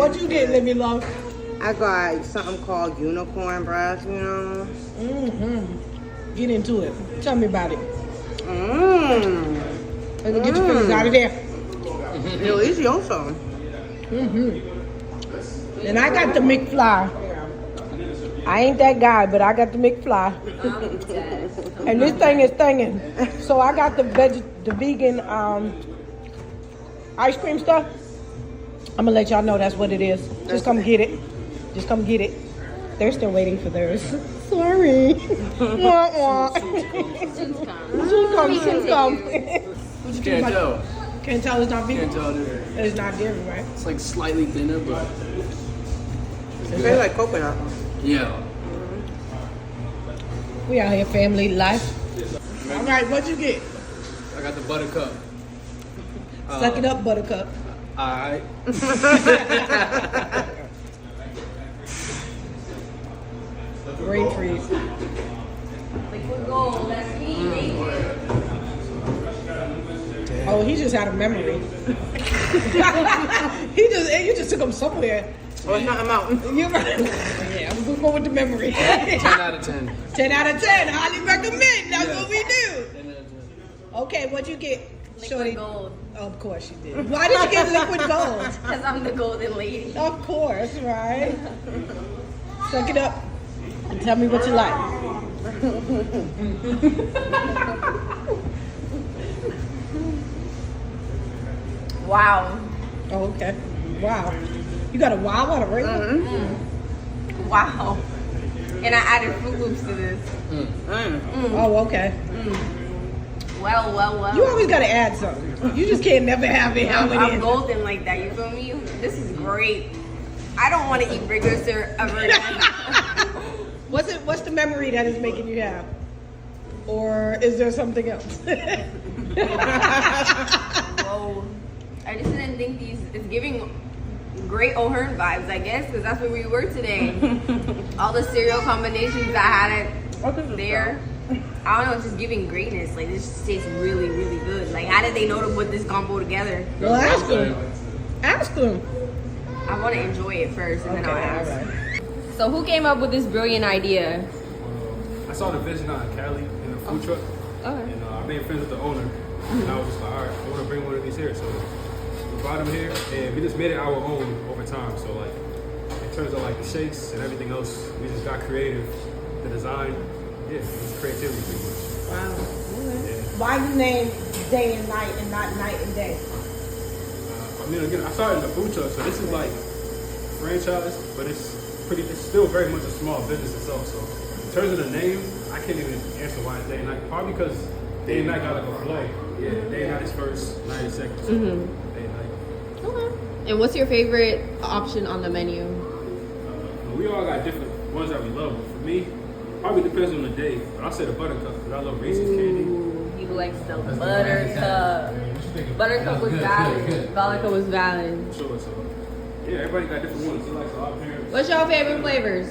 What you get, Livy Love? I got something called unicorn breast, you know. Get into it. Tell me about it. Let me get your Mm. fingers out of there. Delicioso. And I got the McFly. I ain't that guy, but I got the McFly. And this thing is thinging. So I got the vegan ice cream stuff. I'm gonna let y'all know that's what it is. Just come get it. Just come get it. They're still waiting for theirs. Sorry. Wah, wah. Soon come. Can't tell. Can't tell it's not vegan. Can't tell either. It's not dairy, right? It's like slightly thinner, but It tastes like coconut. yeah. We out here, family life. All right, what'd you get? I got the buttercup. Suck it up, Buttercup. Alright. Brain freeze. Liquid gold, that's me. Oh, he just had a memory. You just took him somewhere. Oh, it's not a mountain. You're right. Yeah, we're going with the memory. 10 out of 10. 10 out of 10. Highly recommend. That's what we do. 10 out of 10. Okay, what'd you get? Shorty? Liquid gold. Oh, of course you did. Why did you get liquid gold? Because I'm the golden lady. Of course, right? Suck it up and tell me what you like. Wow. Oh, okay. Wow. You got a wow out of rainbow? Wow. And I added Fruit Loops to this. Oh, okay. Well. You always got to add something. You just can't never have it how it I'm is. golden like that, you feel me? This is great. I don't want to eat regular syrup ever again. What's the memory that is making you have? Or is there something else? Whoa. I just didn't think it's giving great O'Hearn vibes, I guess, because that's where we were today. All the cereal combinations I had there. I don't know, it's just giving greatness. Like, this just tastes really, really good. Like, how did they know to put this combo together? Well, ask them. Ask them. I want to enjoy it first, and then I'll ask. all right. So, who came up with this brilliant idea? I saw the vision on Cali in the food truck, Okay. and I made friends with the owner. And I was just like, all right, I want to bring one of these here. So we brought them here, and we just made it our own over time. So like, in terms of like the shakes and everything else, we just got creative. The design, yeah, it was creativity pretty much. Wow. Yeah. Why you name day and night and not night and day? I mean, again, I started in the food truck, so this is like franchise, but it's still very much a small business itself. So in terms of the name, I can't even answer why it's day and night. Probably because day and night got like a flow. Yeah, day and night is first, night is second. So day and night. Okay. And what's your favorite option on the menu? We all got different ones that we love. But for me, probably depends on the day. But I'll say the buttercup because I love Reese's candy. He likes the buttercup. Buttercup was valid. Buttercup was valid. Sure, so yeah, everybody got different ones. He likes all parents. What's your favorite flavors?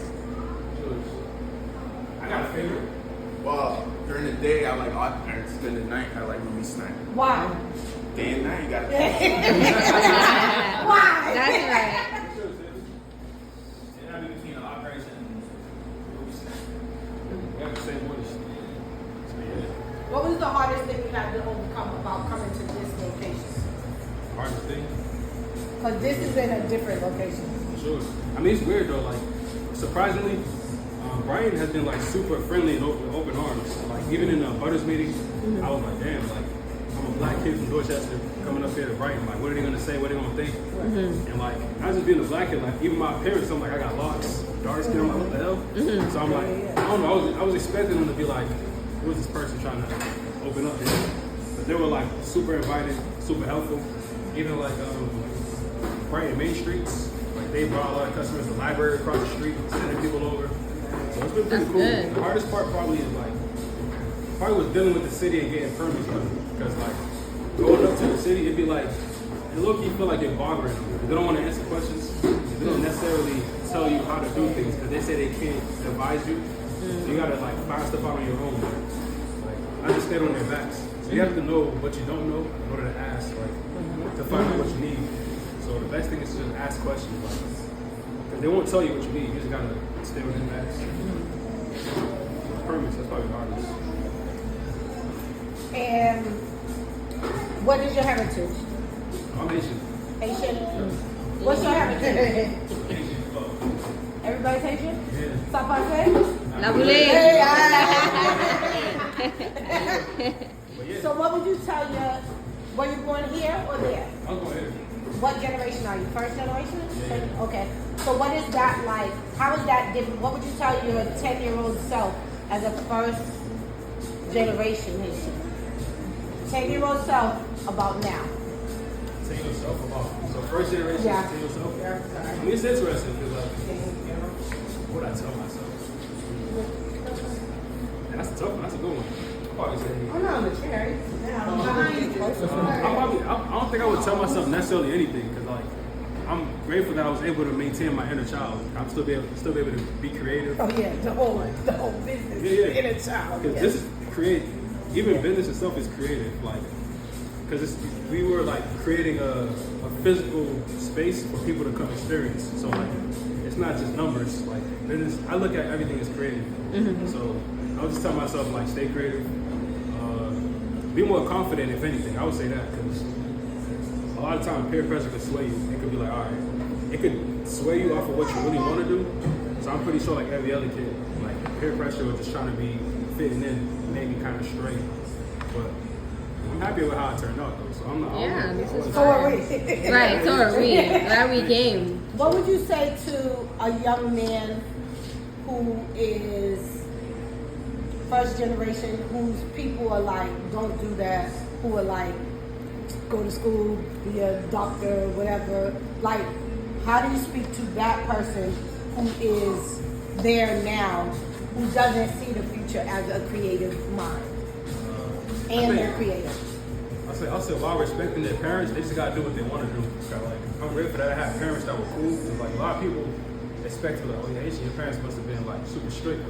I got a favorite. Well, during the day, I like odd parents. During the night, I like Ruby snack. Why? Day and night, you gotta. Why? That's right. Yeah, I mean, between the operation and Ruby snack. We have the same voice. So yeah, What was the hardest thing you had to overcome about coming to this location? hardest thing. Because this is in a different location. Sure. I mean, it's weird though. Like, surprisingly, Brighton has been like super friendly and open arms. Like, even in the Butters meeting, I was like, damn, like, I'm a black kid from Dorchester coming up here to Brighton. Like, what are they gonna say? What are they gonna think? And like, not just being a black kid, like, even my parents, I'm like, I got locks, dark skin. I'm like, what the hell? So I'm like, I don't know. I was expecting them to be like, who is this person trying to open up here? But they were like super inviting, super helpful. Even like Brighton main streets. They brought a lot of customers. The library across the street, sending people over. So it's been pretty cool. good. The hardest part probably is like, was dealing with the city and getting permits. Because like, going up to the city, it'd be like, you low-key feel like you're bothering them. They don't want to answer questions. They don't necessarily tell you how to do things because they say they can't advise you. So you gotta like find stuff out on your own. Like, I just stayed on their backs. So you have to know what you don't know in order to ask, like, to find out what you need. So So the best thing is to just ask questions. Because they won't tell you what you need. You just gotta stay within that. Permits, that's probably the hardest. And what is your heritage? I'm Haitian. Haitian? What's your heritage? Haitian. Everybody's Haitian? Yeah. Stop by say? La boule. But yeah, So what would you tell your, were you born here or there? I'll go ahead. What generation are you? First generation? Okay. So what is that like? How is that different? What would you tell your 10-year-old self as a first generation Haitian? 10-year-old self about now. Tell yourself about. So first generation, Yeah. tell yourself. I mean, it's interesting because like, what would I tell myself? And that's a tough one. That's a good one. I'll probably say. I'm not on the chair. I don't think I would tell myself necessarily anything because like I'm grateful that I was able to maintain my inner child. I'm still be able to be creative. Oh yeah, the whole business. Yeah. Inner child. Because Yes. this is creative. Even business itself is creative. Like, because we were like creating a physical space for people to come experience. So like, it's not just numbers. Like business, I look at everything as creative. So I would just tell myself like, stay creative. Be more confident, if anything. I would say that because a lot of times peer pressure can sway you. It could be like, all right, it could sway you off of what you really want to do. So I'm pretty sure like every other kid, like peer pressure or just trying to be fitting in made me kind of straight. But I'm happy with how it turned out though. So I'm not. Yeah, this is So are we. Right, so are we. Glad we came. What would you say to a young man who is first generation, whose people are like, don't do that, who are like, go to school, be a doctor, whatever. Like, how do you speak to that person who is there now, who doesn't see the future as a creative mind? And they're creative. I'll say while respecting their parents, they just gotta do what they want to do. So, like, I'm grateful that I had parents that were cool. Cause like a lot of people expect to like, oh yeah, Haitian, your parents must have been like super strict.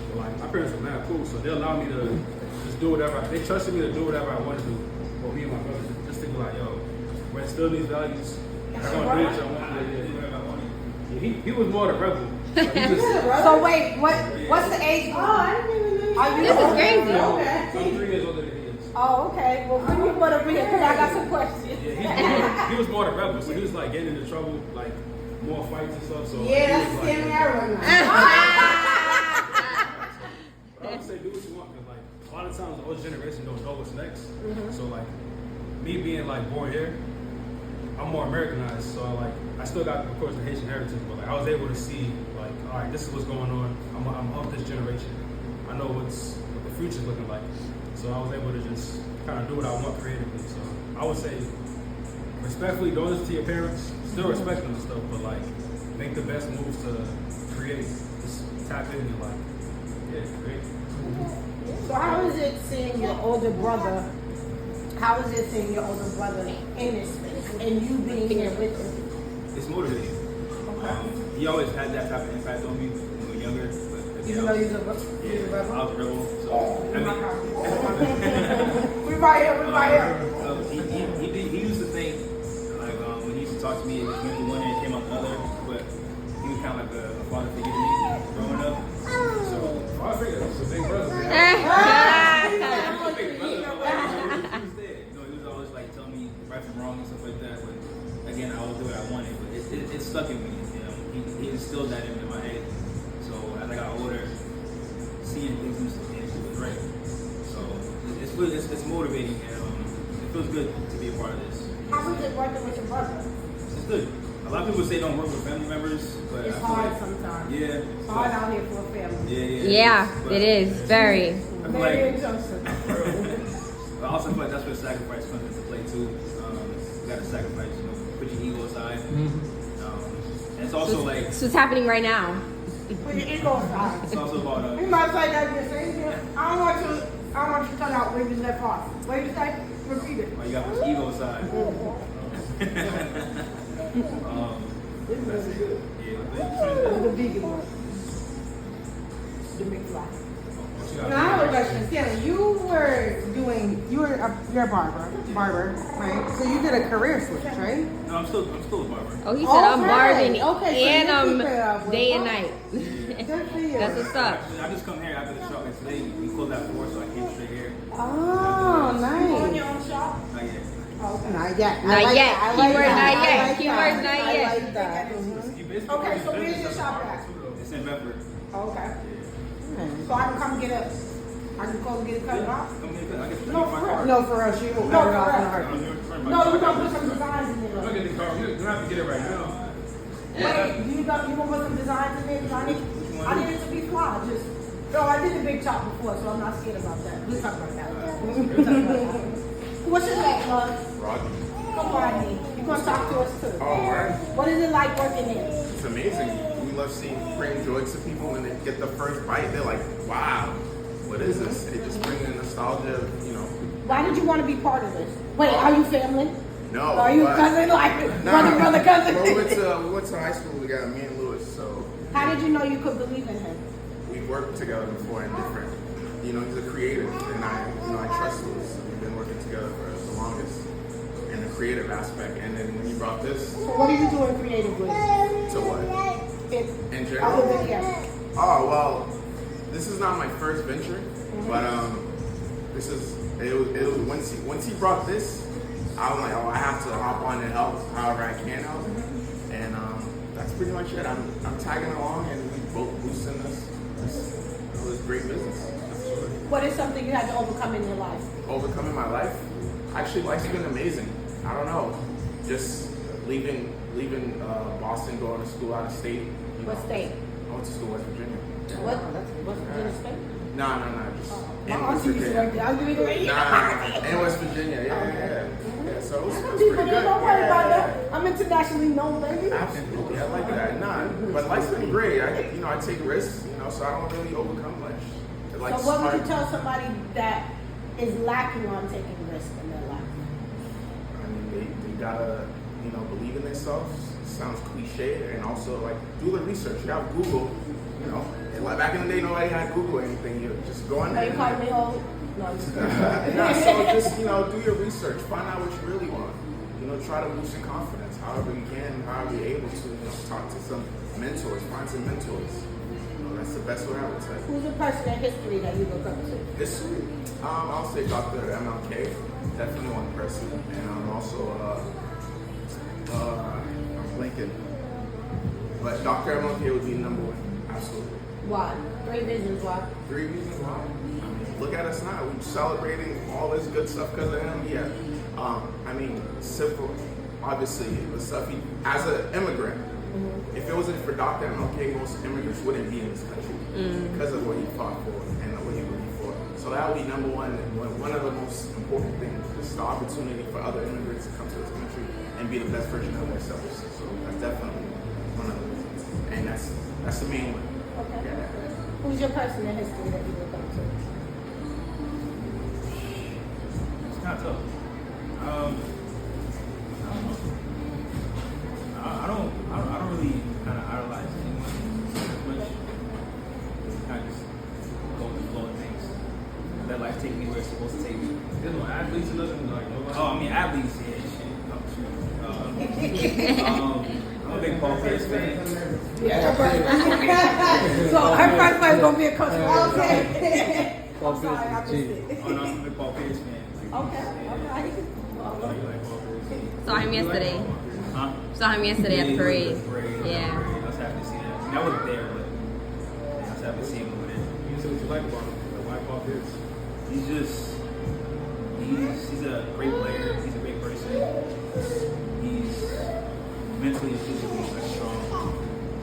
But like my parents were mad cool, so they allowed me to just do whatever. They trusted me to do whatever I wanted to do for me and my brother. Just to be like, yo, we're still these values. I'm gonna do what y'all want. Do whatever I want. Yeah, he was more the rebel. Like, he just, So wait, what's the age? Oh, I didn't even know. Are you This is crazy. Okay. so I'm 3 years older than he is. Oh, okay. Well, bring your butt over here because I got some questions. Yeah, he was more the rebel, so he was like getting into trouble, like more fights and stuff. So Yeah, he that's was, skin like, arrow. But I would say do what you want because like a lot of times the older generation don't know what's next. So like me being like born here, I'm more Americanized. So like I still got of course the Haitian heritage, but like I was able to see like all right, this is what's going on. I'm of this generation. I know what the future's looking like. So I was able to just kind of do what I want creatively. So I would say respectfully don't listen to your parents. Still respect them and stuff, but like make the best moves to create. Just tap in and like create. So how is it seeing your older brother? How is it seeing your older brother in his space and you being here with him? It's motivating. He always had that type of impact on me when we were younger. But Even though you're a rebel? I was a rebel. So, I We right here. mean, he used to think, like, when he used to talk to me, it was usually one hand came out the other, but he was kind of like a father figure to me growing up. So, I figured it was a big brother. he was always like telling me right from wrong and stuff like that. But again, I would do what I wanted, but it stuck in me. You know, he instilled that in my head. So as I got older, seeing things was great. So it's motivating and it feels good to be a part of this. How is it working with your brother? It's good. A lot of people say don't work with family members, but It's I feel hard like, sometimes. yeah, It's hard out here for a family. Yeah, But it is. Very. I feel Very like, injustice. but I also feel like that's where sacrifice comes into play too. You got to sacrifice, put your ego aside. And it's also like So it's happening right now. Put your ego aside. it's also about You might say that the same thing. I don't want you to cut out where you left off. What you say? Repeat it. you got to put your ego aside. That's it. Yeah, The vegan one. The McFly. Now I have a question. Sam, you were doing you're a barber, right? So you did a career switch, right? No, I'm still a barber. Oh, he said I'm Okay. barbing Okay, so and you I'm keep it up with day and both. night. Good for you. That's what's up. I just come here after the shop, and today we closed at 4, so I came straight here. Oh, Own nice. your own shop? Not yet. Not yet. Not yet. Keyword not I yet. like Keyword that. not I yet. like that. Okay, so where's your shop at? It's in Bedford. Okay. Mhm. So I can come get a, I can go get it cut off? Come here, I get No, my for car. No, for us, you will No, cut it off for in a us. heartbeat. No, you gonna put some designs in Look there. at the car. You don't have to get it right now. Wait, you gonna put some designs in there? 'Cause I need it to be fly. Just, no, I did a big chop before, so I'm not scared about that. We'll talk about that. We'll talk about that. What's your name, love? Roger. Come on, Rodney. You gonna talk to us too? Oh, word. What is it like working there? It's amazing. We love seeing bring joy to people when they get the first bite. They're like, wow, what is this? It just brings the nostalgia of, Why did you want to be part of this? Wait, are you family? no. Are you but- cousin, like Nah. brother, cousin? Well, we went to high school together, me and Lewis, so How did you know you could believe in him? we've worked together before in different, he's a creative, and I trust Lewis. We've been working together for the longest in the creative aspect, and then when you brought this So what are you doing creatively? to what? In general? Other than yeah. Oh, well, this is not my first venture, but it was once he brought this, I was like, oh, I have to hop on and help however I can help, and that's pretty much it. I'm tagging along, and we both boosting this great business. What is something you had to overcome in your life? Overcoming my life, actually, life's been amazing. I don't know, just leaving Boston, going to school out of state. What state? I went to school in West Virginia. What's Virginia State? No, just My in West auntie used to Virginia. work there. I'll give you the right. Nah, in West Virginia, yeah. So it was Some pretty people good. there, don't worry about Yeah. that. I'm internationally known, baby. Absolutely, I like that. Nah, but life's been great. I take risks, so I don't really overcome much. Like So what would you smart- tell somebody that is lacking on taking risks in their life? I mean, they gotta, believe in themselves. Sounds cliche, and also do the research. You have Google, And like back in the day, nobody had Google or anything. You just go on Are there. you calling me old? No, I'm just kidding. Nah, so just do your research, find out what you really want. Try to boost your confidence, however you can, however you're able to. Talk to some mentors, find some mentors. That's the best way I would say. Who's a person in history that you look up to? This week, I'll say Dr. MLK, definitely one person, and I'm also I'm blanking, but Dr. MLK would be number one, absolutely. Why? 3 reasons why. 3 reasons why. I mean, look at us now. We're celebrating all this good stuff because of him. Yeah. Simple. Obviously, the stuff as an immigrant. If it wasn't for Dr. MLK, most immigrants wouldn't be in this country because of what he fought for and what he believed for. So that would be number one. One of the most important things is the opportunity for other immigrants to come to this country and be the best version of themselves. So that's definitely one of the reasons, and that's the main one. Okay. Yeah. Who's your person in history that you look up to? It's kind of tough. I don't really kind of idolize anyone much. Kind of just go with the flow of things. Let life take me where it's supposed to take me. There's no athletes or nothing like nobody. Oh, I mean athletes, yeah, shit. I'm a big Paul Pierce fan. So her first one is gonna be a coach. Okay. I'm sorry, I missed it. Oh no, I'm a big Paul Pierce fan. Okay, all right. Oh, you like Paul Pierce? Saw him yesterday. Huh? Saw him yesterday at the parade. Yeah. I was happy to see that. I mean, I wasn't there, but I was happy to see him over there. You said what you like about him. Why Paul Pierce? He's a great player. He's a great person. He's mentally and physically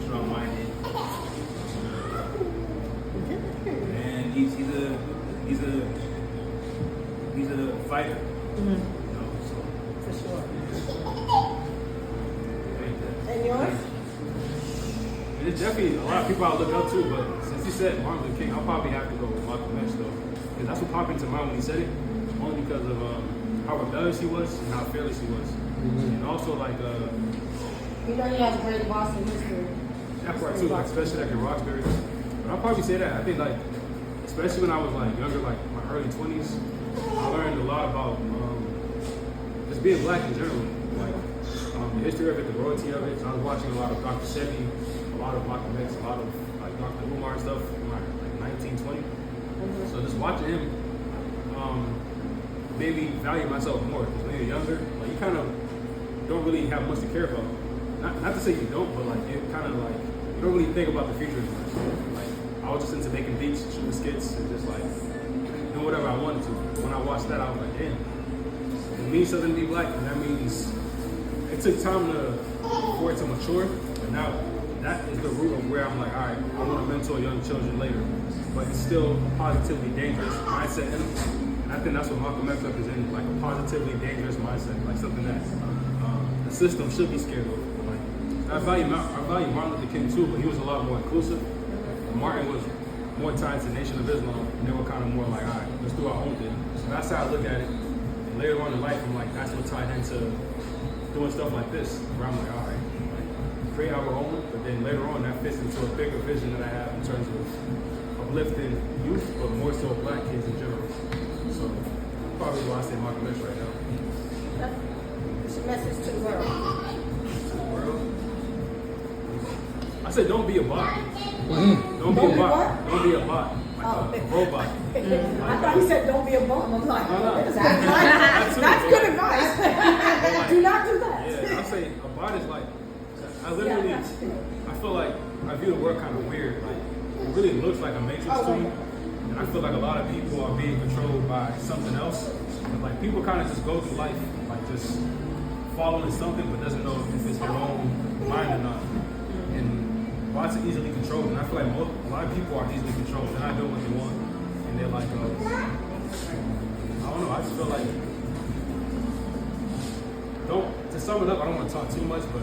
strong-minded. And he's a fighter. So. For sure. Yeah. And yours? There's definitely a lot of people I look up to, but since you said Martin Luther King, I'll probably have to go with Malcolm X though, because that's what popped into mind when he said it. Only because of how rebellious he was and how fearless he was, and also You know he has a great Boston history. that part too, especially in Roxbury. But I'll probably say that. I think especially when I was younger, my early 20s, I learned a lot being black in general, like the history of it, the royalty of it. So I was watching a lot of Dr. Sebi, a lot of Malcolm X, a lot of like Dr. Umar and stuff from like 1920. So just watching him made me value myself more. Because when you're younger, like you kind of don't really have much to care about. Not to say you don't, but like it kind of like you don't really think about the future as much. Like I was just into making beats, shooting skits, and just like doing whatever I wanted to. When I watched that, I was like, damn, it means something to be black, and that means it took time for it to mature. But now that is the root of where I'm like, all right, I want to mentor young children later, but it's still a positively dangerous mindset in them. And I think that's what Malcolm X is in, like a positively dangerous mindset, like something that the system should be scared of. Like I value Martin Luther King too, but he was a lot more inclusive. Martin was more tied to the Nation of Islam, and they were kind of more like, all right, let's do our own thing. So that's how I look at it. And later on in life, I'm like, that's what tied into doing stuff like this, where I'm like, all right, like, create our own, but then later on, that fits into a bigger vision that I have in terms of uplifting youth, but more so black kids in general. So probably why I say Malcolm X right now. It's a message to the world. To the world. I said, don't be a bot. Don't be a bot. Don't be a bot. Like a robot. I thought you said don't be a bum. I'm like, No. that's good advice. Like, Do not do that. Yeah, I say a bot is like, I literally, I feel like I view the world kind of weird. Like, it really looks like a matrix to me. And I feel like a lot of people are being controlled by something else. But like, people kind of just go through life, like just following something, but doesn't know if it's their own mind or not. And bots are easily controlled. And I feel like a lot of people are easily controlled. They're not doing what they want. And they're like, I don't know, I just feel like, to sum it up, I don't want to talk too much, but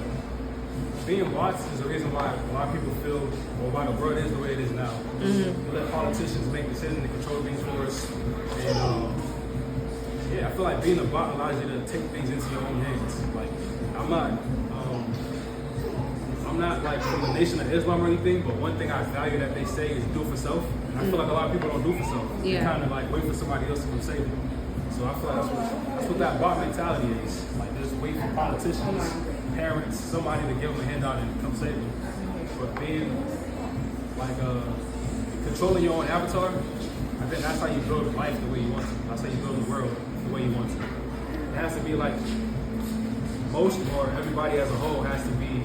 being bots is the reason why a lot of people feel, or why the world is the way it is now. You let politicians make decisions and control things for us. And yeah, I feel like being a bot allows you to take things into your own hands. Like, I'm not like from the Nation of Islam or anything, but one thing I value that they say is do for self. And I feel like a lot of people don't do for self. They kind of like wait for somebody else to come save them. So I feel like that's what that bot mentality is. Like just wait for politicians, parents, somebody to give them a handout and come save them. But being like controlling your own avatar, I think that's how you build life the way you want to. That's how you build the world the way you want to. It has to be like most or everybody as a whole has to be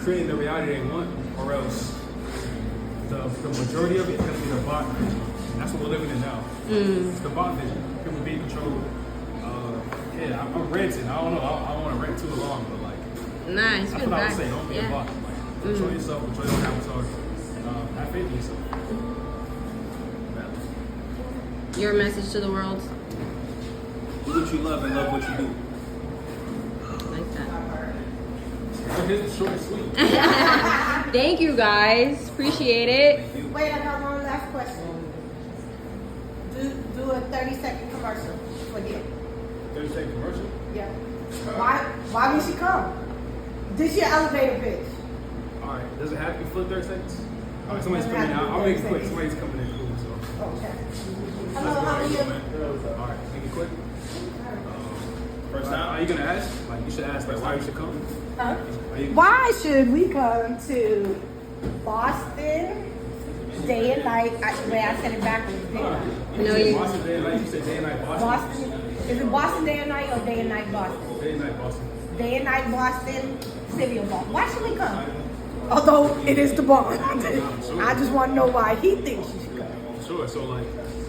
creating the reality they want, or else the majority of it is going to be the bot vision. And that's what we're living in now. It's the bot vision. People being controlled. Yeah, I'm ranting. I don't know. I don't want to rant too long, but like, Nice. that's what I would say. Don't be a bot. Like, control yourself, control your own avatar, and have faith in yourself. Your message to the world. Do what you love and love what you do. Like that. Here's the short and sweet. Thank you guys. Appreciate it. Wait, I got one last question. Do a 30-second commercial for them. 30-second commercial? Yeah. Why did she come? This your elevator pitch. All right. Does it have to be for 30 seconds? All right. Somebody's Doesn't coming have to out. be I'll make it 30 quick. seconds. Somebody's coming in cool. So Okay. let's Hello, go how are ahead, you? man. All right. Make it quick. First Are time. you gonna ask? Like you should ask like why you should come. Huh? Are you- Why should we come to Boston day and night? Wait, I said it backwards. You No, said you- Boston day and night. You said day and night Boston. Boston. Is it Boston day and night or day and night Boston? Day and night Boston. Day and night Boston, city of Boston. Why should we come? Although it is the bond. I just want to know why he thinks you should come. Sure. So like,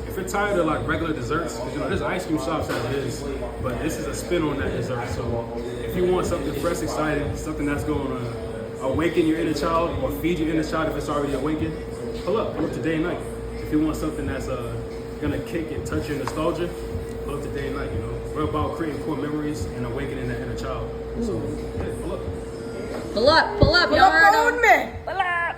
if you're tired of like regular desserts, 'cause, you know, there's ice cream shops as it is, but this is a spin on that dessert. So if you want something fresh, exciting, something that's going to awaken your inner child or feed your inner child if it's already awakened, pull up to day and night. If you want something that's gonna kick and touch your nostalgia, pull up to day and night. You know, we're about creating core memories and awakening that inner child. So yeah, pull up. Pull up. Y'all heard him. me. Pull up.